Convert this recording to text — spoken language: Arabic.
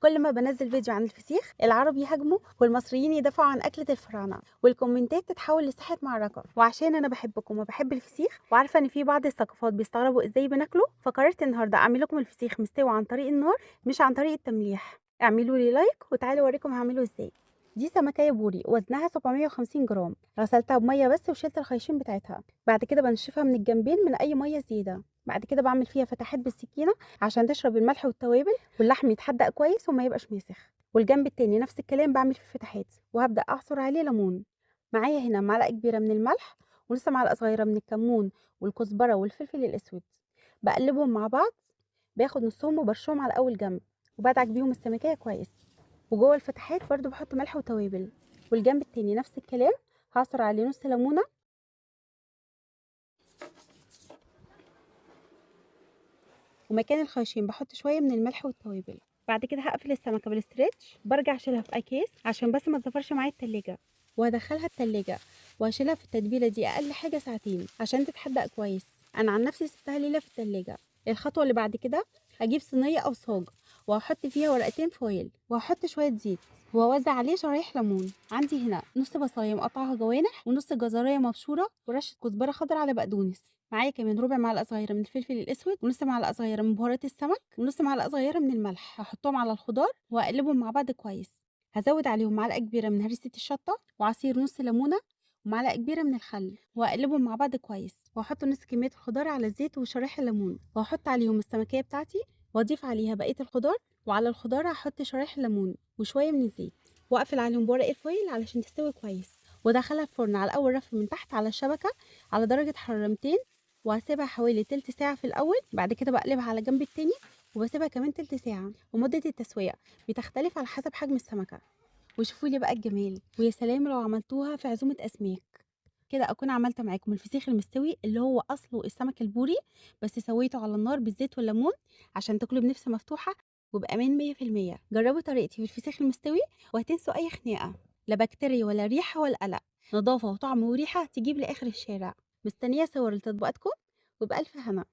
كل ما بنزل فيديو عن الفسيخ العرب يهاجموا والمصريين يدافعوا عن أكلة الفراعنة والكومنتات تتحول لساحة معركة. وعشان أنا بحبكم وبحب الفسيخ وعارفة إن في بعض الثقافات بيستغربوا إزاي بناكله، فقررت النهاردة أعمل لكم الفسيخ مستوي عن طريق النار مش عن طريق التمليح. اعملوا لي لايك وتعالوا أوريكم هعمله إزاي. دي سمكية بوري وزنها 750 جرام. غسلتها بمية بس وشلت الخيشين بتاعتها. بعد كده بنشفها من الجنبين من أي مية زيادة. بعد كده بعمل فيها فتحات بالسكينة عشان تشرب الملح والتوابل واللحم يتحدق كويس وما يبقاش ماسخ. والجنب التاني نفس الكلام بعمل فيه فتحات وهبدأ أعصر عليه ليمون. معايا هنا معلقة كبيرة من الملح ونص معلقة صغيرة من الكمون والكزبرة والفلفل الأسود. بقلبهم مع بعض، باخد نصهم وبرشهم على أول جنب وبدعك بيهم السمكية كويس. وجوه الفتحات برضو بحط ملح وتوابل. والجنب التاني نفس الكلام، هعصر عليه نص ليمونة. ومكان الخياشيم بحط شوية من الملح والتوابل. بعد كده هقفل السمكة بالاسترتش، برجع اشيلها في اكياس عشان بس ما تزفرش معايا التلاجة. وهدخلها التلاجة وهشيلها في التتبيلة دي اقل حاجة ساعتين عشان تتحدق كويس. انا عن نفسي سبتها ليلة في التلاجة. الخطوة اللي بعد كده هجيب صينية او صاج وهحط فيها ورقتين فويل وهحط شوية زيت وهوزع عليه شرايح ليمون. عندي هنا نص بصلايه مقطعها جوانح ونص جزرايه مبشوره ورشه كزبره خضراء على بقدونس. معايا كمان ربع معلقه صغيره من الفلفل الاسود ونص معلقه صغيره من بهارات السمك ونص معلقه صغيره من الملح. هحطهم على الخضار واقلبهم مع بعض كويس. هزود عليهم معلقه كبيره من هريسه الشطه وعصير نص ليمونه ومعلقه كبيره من الخل واقلبهم مع بعض كويس. واحط نص كميه الخضار على الزيت وشرايح الليمون واحط عليهم السمكيه بتاعتي واضيف عليها بقيه الخضار. وعلى الخضار هحط شرايح الليمون وشويه من الزيت واقفل عليهم بورق الفويل علشان تستوي كويس. وادخلها الفرن على اول رف من تحت على الشبكه على درجه حراره 200. وهسيبها حوالي تلت ساعه في الاول. بعد كده بقلبها على جنب التاني وبسيبها كمان تلت ساعه. ومده التسويه بتختلف على حسب حجم السمكه. وشوفوا لي بقى الجمال، ويا سلام لو عملتوها في عزومه اسماك. كده اكون عملت معاكم الفسيخ المستوي اللي هو اصله السمك البوري، بس سويته على النار بالزيت والليمون عشان تاكلوا بنفس مفتوحه وبامان 100%. جربوا طريقتي في الفسيخ المستوي وهتنسوا اي خناقه. لا بكتيريا ولا ريحه ولا قلق، نظافه وطعم وريحه تجيب لاخر الشارع. مستنيه صور لتطبيقاتكم وبألف هنا.